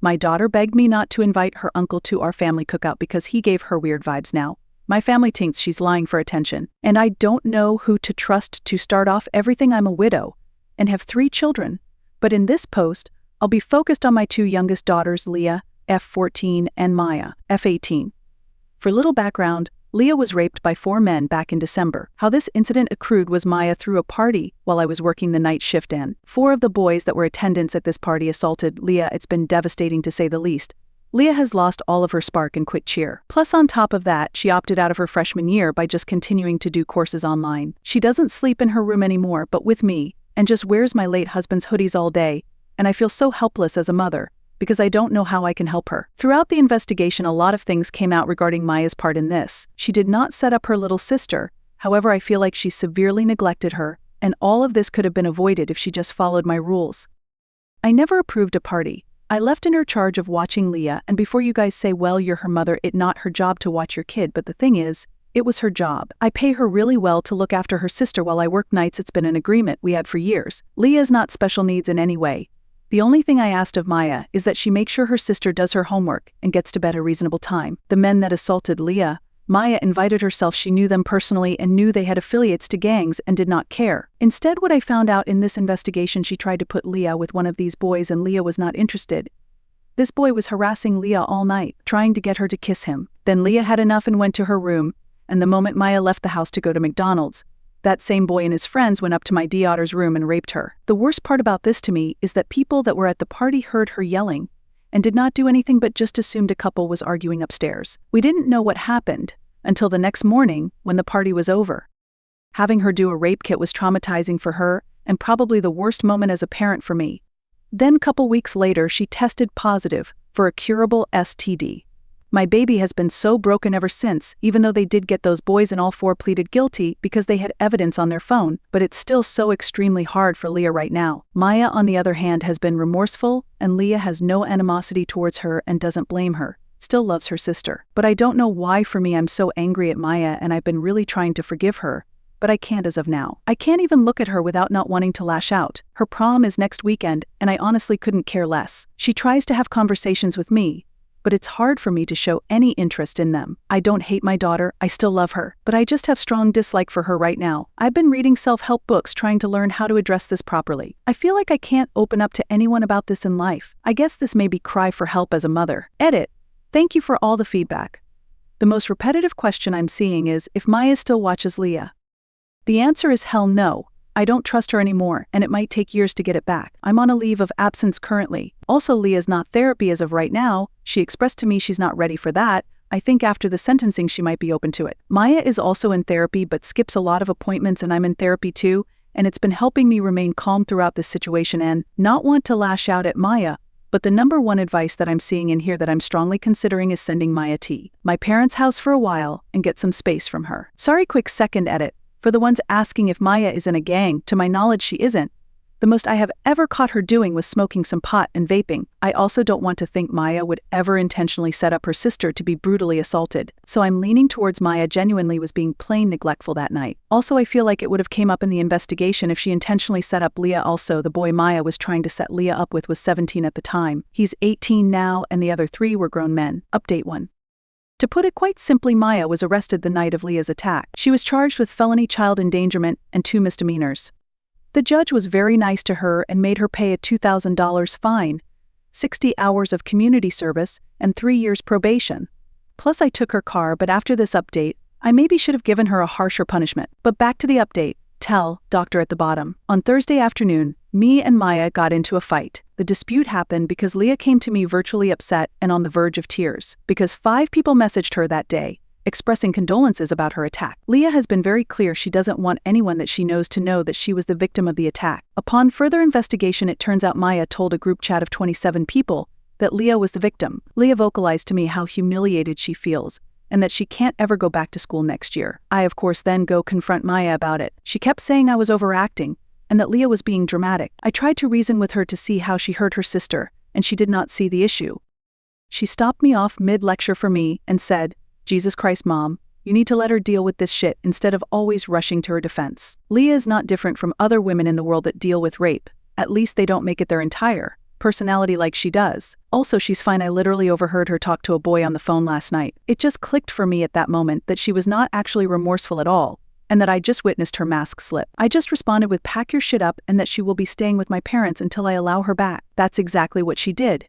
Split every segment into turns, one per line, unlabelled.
My daughter begged me not to invite her uncle to our family cookout because he gave her weird vibes now. My family thinks she's lying for attention, and I don't know who to trust to start off everything. I'm a widow and have 3 children, but in this post, I'll be focused on my 2 youngest daughters, Leah, F14, and Maya, F18. For little background, Leah was raped by 4 men back in December. How this incident accrued was Maya threw a party while I was working the night shift and 4 of the boys that were attendants at this party assaulted Leah. It's been devastating to say the least. Leah has lost all of her spark and quick cheer. Plus on top of that, she opted out of her freshman year by just continuing to do courses online. She doesn't sleep in her room anymore but with me, and just wears my late husband's hoodies all day, and I feel so helpless as a mother, because I don't know how I can help her. Throughout the investigation, a lot of things came out regarding Maya's part in this. She did not set up her little sister, however I feel like she severely neglected her, and all of this could have been avoided if she just followed my rules. I never approved a party. I left in her charge of watching Leah, and before you guys say, well, you're her mother, it's not her job to watch your kid, but the thing is, it was her job. I pay her really well to look after her sister while I work nights. It's been an agreement we had for years. Leah's not special needs in any way. The only thing I asked of Maya is that she make sure her sister does her homework and gets to bed at a reasonable time. The men that assaulted Leah, Maya invited herself. She knew them personally and knew they had affiliates to gangs and did not care. Instead, what I found out in this investigation, she tried to put Leah with one of these boys and Leah was not interested. This boy was harassing Leah all night, trying to get her to kiss him. Then Leah had enough and went to her room, and the moment Maya left the house to go to McDonald's, that same boy and his friends went up to my daughter's room and raped her. The worst part about this to me is that people that were at the party heard her yelling and did not do anything but just assumed a couple was arguing upstairs. We didn't know what happened until the next morning when the party was over. Having her do a rape kit was traumatizing for her and probably the worst moment as a parent for me. Then couple weeks later, she tested positive for a curable STD. My baby has been so broken ever since, even though they did get those boys and all 4 pleaded guilty because they had evidence on their phone, but it's still so extremely hard for Leah right now. Maya, on the other hand, has been remorseful, and Leah has no animosity towards her and doesn't blame her, still loves her sister. But I don't know why for me I'm so angry at Maya, and I've been really trying to forgive her, but I can't as of now. I can't even look at her without not wanting to lash out. Her prom is next weekend, and I honestly couldn't care less. She tries to have conversations with me, but it's hard for me to show any interest in them. I don't hate my daughter, I still love her, but I just have strong dislike for her right now. I've been reading self-help books trying to learn how to address this properly. I feel like I can't open up to anyone about this in life. I guess this may be cry for help as a mother. Edit. Thank you for all the feedback. The most repetitive question I'm seeing is if Maya still watches Leah. The answer is hell no. I don't trust her anymore, and it might take years to get it back. I'm on a leave of absence currently. Also, Leah's not therapy as of right now. She expressed to me she's not ready for that. I think after the sentencing she might be open to it. Maya is also in therapy but skips a lot of appointments, and I'm in therapy too, and it's been helping me remain calm throughout this situation and not want to lash out at Maya. But the number one advice that I'm seeing in here that I'm strongly considering is sending Maya to my parents' house for a while and get some space from her. Sorry, quick second edit. For the ones asking if Maya is in a gang, to my knowledge she isn't. The most I have ever caught her doing was smoking some pot and vaping. I also don't want to think Maya would ever intentionally set up her sister to be brutally assaulted, so I'm leaning towards Maya genuinely was being plain neglectful that night. Also, I feel like it would have came up in the investigation if she intentionally set up Leah. Also, the boy Maya was trying to set Leah up with was 17 at the time. He's 18 now, and the other 3 were grown men. Update 1. To put it quite simply, Maya was arrested the night of Leah's attack. She was charged with felony child endangerment and 2 misdemeanors. The judge was very nice to her and made her pay a $2,000 fine, 60 hours of community service, and 3 years probation. Plus I took her car, but after this update, I maybe should have given her a harsher punishment. But back to the update. Tell, doctor at the bottom. On Thursday afternoon, me and Maya got into a fight. The dispute happened because Leah came to me virtually upset and on the verge of tears, because 5 people messaged her that day, expressing condolences about her attack. Leah has been very clear she doesn't want anyone that she knows to know that she was the victim of the attack. Upon further investigation, it turns out Maya told a group chat of 27 people that Leah was the victim. Leah vocalized to me how humiliated she feels, and that she can't ever go back to school next year. I, of course, then go confront Maya about it. She kept saying I was overacting, and that Leah was being dramatic. I tried to reason with her to see how she hurt her sister, and she did not see the issue. She stopped me off mid-lecture for me and said, Jesus Christ, Mom, you need to let her deal with this shit instead of always rushing to her defense. Leah is not different from other women in the world that deal with rape. At least they don't make it their entire. personality like she does. Also, she's fine. I literally overheard her talk to a boy on the phone last night. It just clicked for me at that moment that she was not actually remorseful at all, and that I just witnessed her mask slip. I just responded with pack your shit up and that she will be staying with my parents until I allow her back. That's exactly what she did.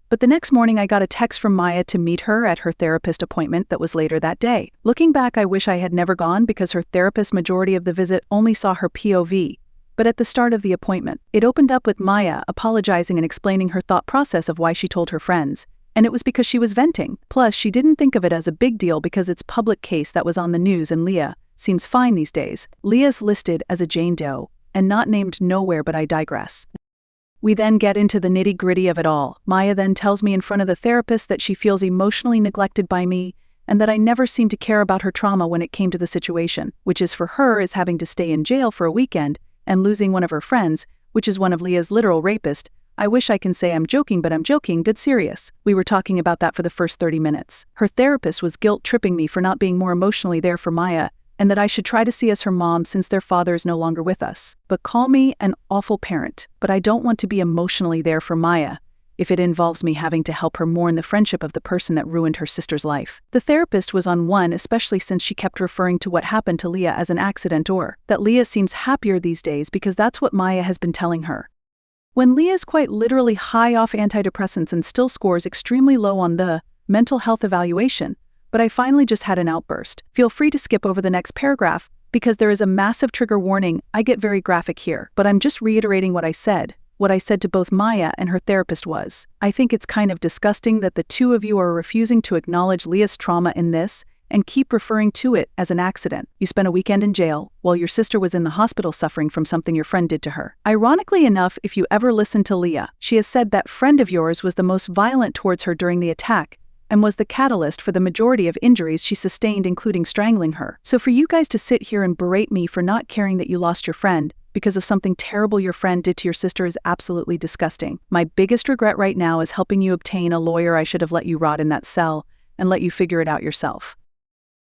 But the next morning I got a text from Maya to meet her at her therapist appointment that was later that day. Looking back, I wish I had never gone because her therapist majority of the visit only saw her POV. But at the start of the appointment, it opened up with Maya apologizing and explaining her thought process of why she told her friends. And it was because she was venting. Plus, she didn't think of it as a big deal because it's public case that was on the news, and Leah seems fine these days. Leah's listed as a Jane Doe and not named nowhere, but I digress. We then get into the nitty-gritty of it all. Maya then tells me in front of the therapist that she feels emotionally neglected by me and that I never seemed to care about her trauma when it came to the situation, which is for her is having to stay in jail for a weekend and losing one of her friends, which is one of Leah's literal rapist. I wish I can say I'm joking, but I'm joking, dead serious. We were talking about that for the first 30 minutes. Her therapist was guilt-tripping me for not being more emotionally there for Maya, and that I should try to see as her mom since their father is no longer with us. But call me an awful parent, but I don't want to be emotionally there for Maya if it involves me having to help her mourn the friendship of the person that ruined her sister's life. The therapist was on one, especially since she kept referring to what happened to Leah as an accident, or that Leah seems happier these days because that's what Maya has been telling her. When Leah's quite literally high off antidepressants and still scores extremely low on the mental health evaluation. But I finally just had an outburst. Feel free to skip over the next paragraph because there is a massive trigger warning. I get very graphic here, but I'm just reiterating what I said. What I said to both Maya and her therapist was, I think it's kind of disgusting that the two of you are refusing to acknowledge Leah's trauma in this and keep referring to it as an accident. You spent a weekend in jail while your sister was in the hospital suffering from something your friend did to her. Ironically enough, if you ever listen to Leah, she has said that friend of yours was the most violent towards her during the attack and was the catalyst for the majority of injuries she sustained, including strangling her. So for you guys to sit here and berate me for not caring that you lost your friend because of something terrible your friend did to your sister is absolutely disgusting. My biggest regret right now is helping you obtain a lawyer. I should have let you rot in that cell and let you figure it out yourself.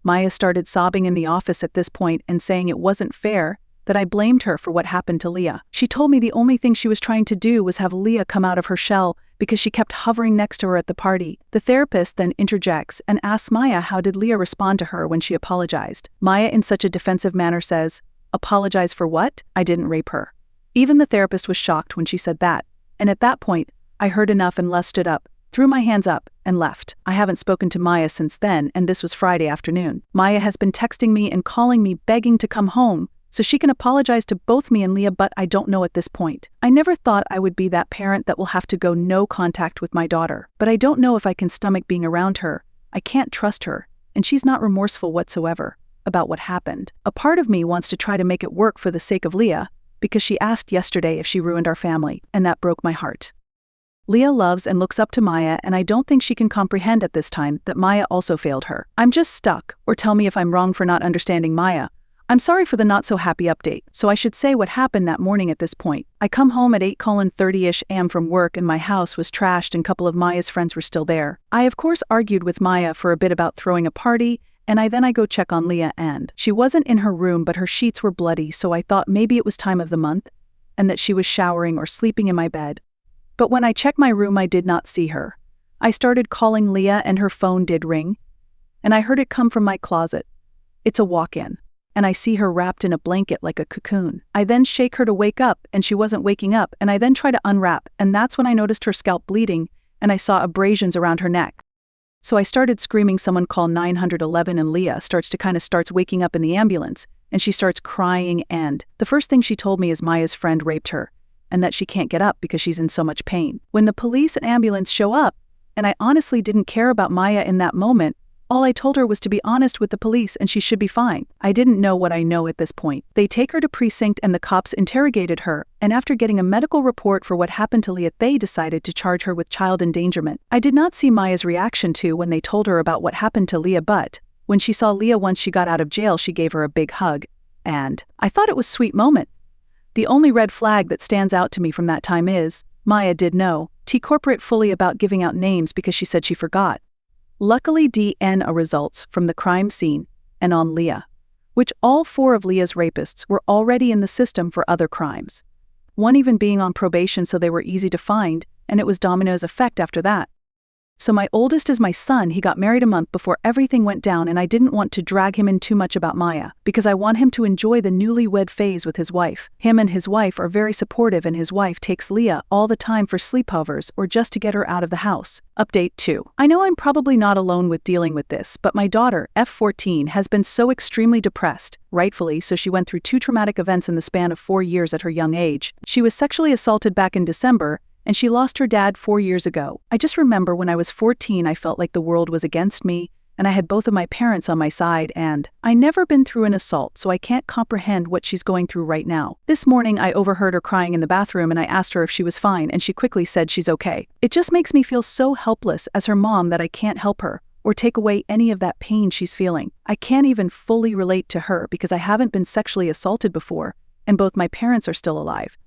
Maya started sobbing in the office at this point and saying it wasn't fair that I blamed her for what happened to Leah. She told me the only thing she was trying to do was have Leah come out of her shell because she kept hovering next to her at the party. The therapist then interjects and asks Maya how did Leah respond to her when she apologized. Maya in such a defensive manner says, apologize for what? I didn't rape her. Even the therapist was shocked when she said that, and at that point, I heard enough and stood up, threw my hands up, and left. I haven't spoken to Maya since then, and this was Friday afternoon. Maya has been texting me and calling me begging to come home so she can apologize to both me and Leah, but I don't know at this point. I never thought I would be that parent that will have to go no contact with my daughter, but I don't know if I can stomach being around her. I can't trust her, and she's not remorseful whatsoever about what happened. A part of me wants to try to make it work for the sake of Leah, because she asked yesterday if she ruined our family, and that broke my heart. Leah loves and looks up to Maya, and I don't think she can comprehend at this time that Maya also failed her. I'm just stuck, or tell me if I'm wrong for not understanding Maya. I'm sorry for the not-so-happy update, so I should say what happened that morning at this point. I come home at 8:30ish am from work and my house was trashed and a couple of Maya's friends were still there. I of course argued with Maya for a bit about throwing a party, and I go check on Leah and she wasn't in her room but her sheets were bloody, so I thought maybe it was time of the month and that she was showering or sleeping in my bed. But when I checked my room I did not see her. I started calling Leah and her phone did ring, and I heard it come from my closet. It's a walk-in. And I see her wrapped in a blanket like a cocoon. I then shake her to wake up, and she wasn't waking up, and I then try to unwrap, and that's when I noticed her scalp bleeding, and I saw abrasions around her neck. So I started screaming, someone call 911, and Leah starts waking up in the ambulance, and she starts crying, and the first thing she told me is Maya's friend raped her, and that she can't get up because she's in so much pain. When the police and ambulance show up, and I honestly didn't care about Maya in that moment, all I told her was to be honest with the police and she should be fine. I didn't know what I know at this point. They take her to precinct and the cops interrogated her, and after getting a medical report for what happened to Leah, they decided to charge her with child endangerment. I did not see Maya's reaction when they told her about what happened to Leah, but when she saw Leah once she got out of jail, she gave her a big hug, and I thought it was a sweet moment. The only red flag that stands out to me from that time is, Maya did know corporate fully about giving out names because she said she forgot. Luckily, DNA results from the crime scene and on Leah, which all 4 of Leah's rapists were already in the system for other crimes. One even being on probation, so they were easy to find, and it was dominoes effect after that. So my oldest is my son. He got married a month before everything went down, and I didn't want to drag him in too much about Maya, because I want him to enjoy the newlywed phase with his wife. Him and his wife are very supportive, and his wife takes Leah all the time for sleepovers or just to get her out of the house. Update 2. I know I'm probably not alone with dealing with this, but my daughter, F14, has been so extremely depressed, rightfully so. She went through 2 traumatic events in the span of 4 years at her young age. She was sexually assaulted back in December, and she lost her dad 4 years ago. I just remember when I was 14, I felt like the world was against me, and I had both of my parents on my side, and I never been through an assault, so I can't comprehend what she's going through right now. This morning, I overheard her crying in the bathroom, and I asked her if she was fine, and she quickly said she's okay. It just makes me feel so helpless as her mom that I can't help her or take away any of that pain she's feeling. I can't even fully relate to her because I haven't been sexually assaulted before, and both my parents are still alive.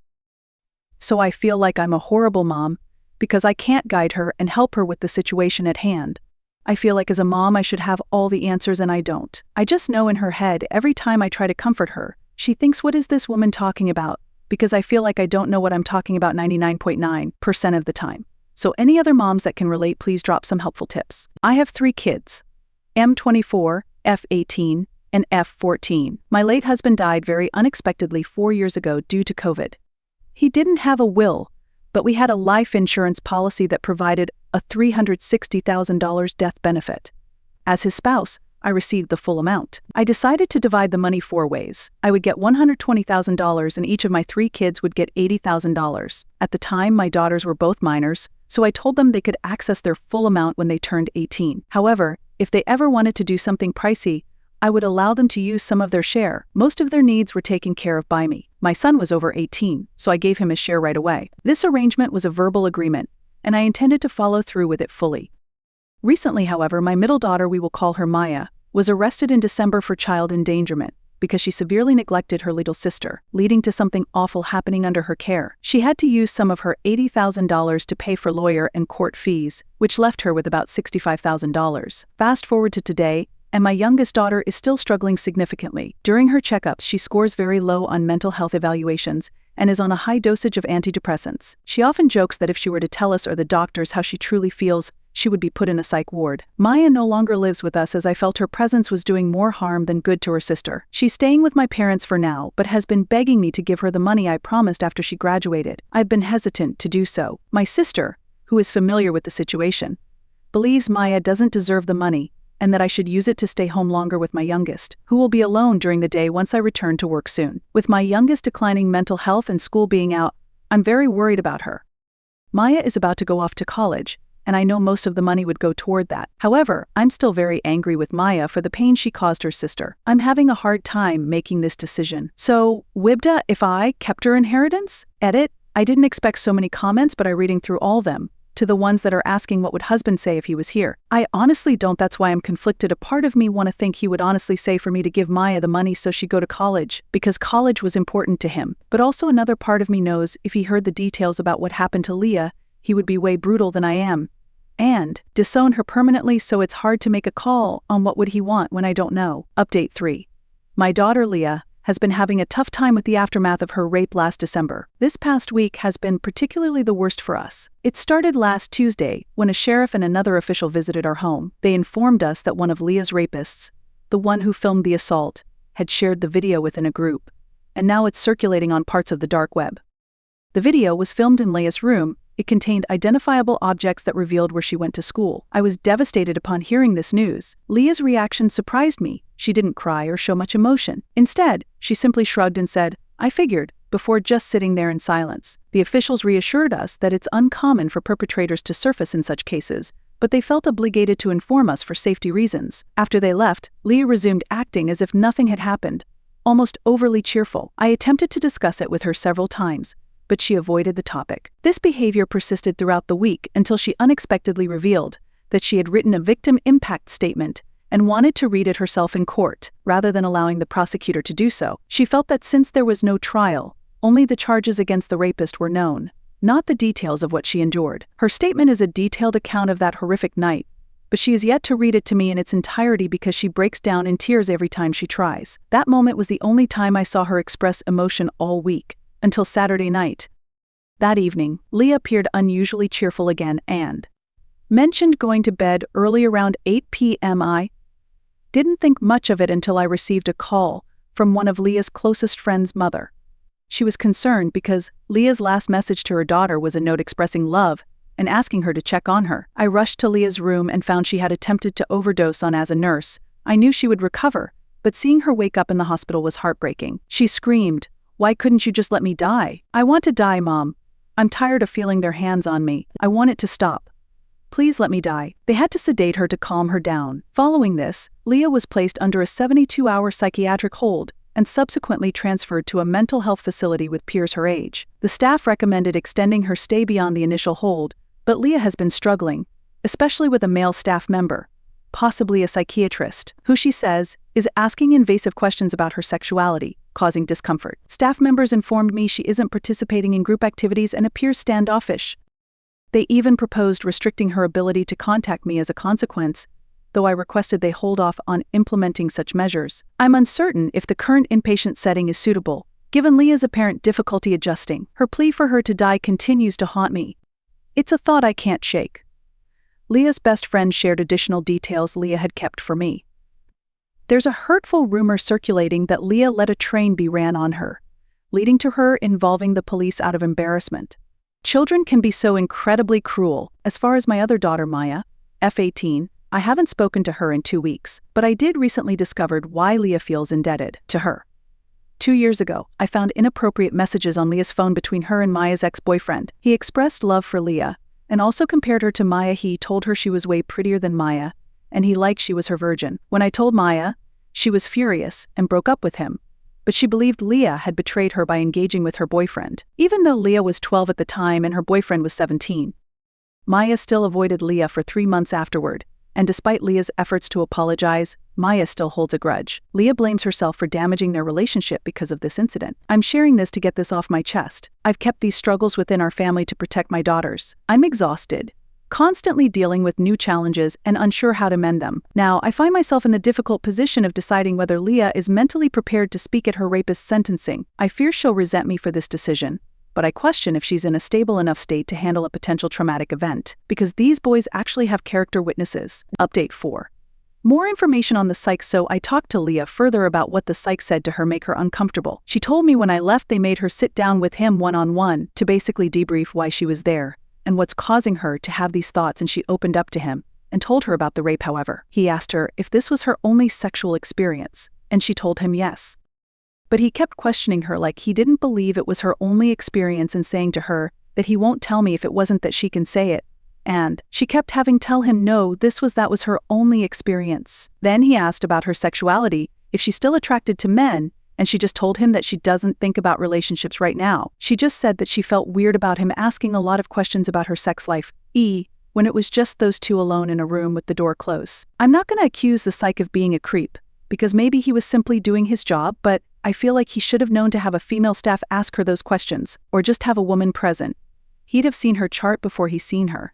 So I feel like I'm a horrible mom because I can't guide her and help her with the situation at hand. I feel like as a mom I should have all the answers, and I don't. I just know in her head every time I try to comfort her, she thinks, what is this woman talking about? Because I feel like I don't know what I'm talking about 99.9% of the time. So any other moms that can relate, please drop some helpful tips. I have 3 kids, M24, F18, and F14. My late husband died very unexpectedly 4 years ago due to COVID. He didn't have a will, but we had a life insurance policy that provided a $360,000 death benefit. As his spouse, I received the full amount. I decided to divide the money 4 ways. I would get $120,000 and each of my 3 kids would get $80,000. At the time, my daughters were both minors, so I told them they could access their full amount when they turned 18. However, if they ever wanted to do something pricey, I would allow them to use some of their share. Most of their needs were taken care of by me. My son was over 18, so I gave him his share right away. This arrangement was a verbal agreement, and I intended to follow through with it fully. Recently, however, my middle daughter, we will call her Maya, was arrested in December for child endangerment because she severely neglected her little sister, leading to something awful happening under her care. She had to use some of her $80,000 to pay for lawyer and court fees, which left her with about $65,000. Fast forward to today, and my youngest daughter is still struggling significantly. During her checkups, she scores very low on mental health evaluations and is on a high dosage of antidepressants. She often jokes that if she were to tell us or the doctors how she truly feels, she would be put in a psych ward. Maya no longer lives with us, as I felt her presence was doing more harm than good to her sister. She's staying with my parents for now, but has been begging me to give her the money I promised after she graduated. I've been hesitant to do so. My sister, who is familiar with the situation, believes Maya doesn't deserve the money, and that I should use it to stay home longer with my youngest, who will be alone during the day once I return to work soon. With my youngest declining mental health and school being out, I'm very worried about her. Maya is about to go off to college, and I know most of the money would go toward that. However, I'm still very angry with Maya for the pain she caused her sister. I'm having a hard time making this decision. So, Wibda, if I kept her inheritance? Edit, I didn't expect so many comments, but I'm reading through all them, to the ones that are asking what would husband say if he was here. I honestly don't. That's why I'm conflicted. A part of me want to think he would honestly say for me to give Maya the money so she'd go to college, because college was important to him. But also another part of me knows if he heard the details about what happened to Leah, he would be way brutal than I am, and disown her permanently, so it's hard to make a call on what would he want when I don't know. Update 3. My daughter Leah has been having a tough time with the aftermath of her rape last December. This past week has been particularly the worst for us. It started last Tuesday when a sheriff and another official visited our home. They informed us that one of Leah's rapists, the one who filmed the assault, had shared the video within a group, and now it's circulating on parts of the dark web. The video was filmed in Leah's room. It contained identifiable objects that revealed where she went to school. I was devastated upon hearing this news. Leah's reaction surprised me. She didn't cry or show much emotion. Instead, she simply shrugged and said, "I figured," before just sitting there in silence. The officials reassured us that it's uncommon for perpetrators to surface in such cases, but they felt obligated to inform us for safety reasons. After they left, Leah resumed acting as if nothing had happened, almost overly cheerful. I attempted to discuss it with her several times, but she avoided the topic. This behavior persisted throughout the week until she unexpectedly revealed that she had written a victim impact statement and wanted to read it herself in court, rather than allowing the prosecutor to do so. She felt that since there was no trial, only the charges against the rapist were known, not the details of what she endured. Her statement is a detailed account of that horrific night, but she is yet to read it to me in its entirety because she breaks down in tears every time she tries. That moment was the only time I saw her express emotion all week, until Saturday night, That evening, Leah appeared unusually cheerful again and mentioned going to bed early around 8 p.m. I didn't think much of it until I received a call from one of Leah's closest friends' mother. She was concerned because Leah's last message to her daughter was a note expressing love and asking her to check on her. I rushed to Leah's room and found she had attempted to overdose on. As a nurse, I knew she would recover, but seeing her wake up in the hospital was heartbreaking. She screamed, "Why couldn't you just let me die? I want to die, Mom. I'm tired of feeling their hands on me. I want it to stop. Please let me die." They had to sedate her to calm her down. Following this, Leah was placed under a 72-hour psychiatric hold and subsequently transferred to a mental health facility with peers her age. The staff recommended extending her stay beyond the initial hold, but Leah has been struggling, especially with a male staff member, possibly a psychiatrist, who she says is asking invasive questions about her sexuality, causing discomfort. Staff members informed me she isn't participating in group activities and appears standoffish. They even proposed restricting her ability to contact me as a consequence, though I requested they hold off on implementing such measures. I'm uncertain if the current inpatient setting is suitable, given Leah's apparent difficulty adjusting. Her plea for her to die continues to haunt me. It's a thought I can't shake. Leah's best friend shared additional details Leah had kept for me. There's a hurtful rumor circulating that Leah let a train be ran on her, leading to her involving the police out of embarrassment. Children can be so incredibly cruel. As far as my other daughter Maya, F18, I haven't spoken to her in 2 weeks, but I did recently discover why Leah feels indebted to her. 2 years ago, I found inappropriate messages on Leah's phone between her and Maya's ex-boyfriend. He expressed love for Leah and also compared her to Maya. He told her she was way prettier than Maya, and he liked she was her virgin. When I told Maya, she was furious and broke up with him, but she believed Leah had betrayed her by engaging with her boyfriend. Even though Leah was 12 at the time and her boyfriend was 17, Maya still avoided Leah for 3 months afterward, and despite Leah's efforts to apologize, Maya still holds a grudge. Leah blames herself for damaging their relationship because of this incident. I'm sharing this to get this off my chest. I've kept these struggles within our family to protect my daughters. I'm exhausted, constantly dealing with new challenges and unsure how to mend them. Now, I find myself in the difficult position of deciding whether Leah is mentally prepared to speak at her rapist's sentencing. I fear she'll resent me for this decision, but I question if she's in a stable enough state to handle a potential traumatic event, because these boys actually have character witnesses. Update 4. More information on the psych. So I talked to Leah further about what the psych said to her make her uncomfortable. She told me when I left they made her sit down with him one-on-one to basically debrief why she was there and what's causing her to have these thoughts, and she opened up to him and told her about the rape. However, he asked her if this was her only sexual experience, and she told him yes. But he kept questioning her like he didn't believe it was her only experience and saying to her that he won't tell me if it wasn't that she can say it. And she kept having tell him no, that was her only experience. Then he asked about her sexuality, if she's still attracted to men, and she just told him that she doesn't think about relationships right now. She just said that she felt weird about him asking a lot of questions about her sex life, when it was just those two alone in a room with the door closed. I'm not going to accuse the psych of being a creep, because maybe he was simply doing his job, but I feel like he should have known to have a female staff ask her those questions, or just have a woman present. He'd have seen her chart before he's seen her.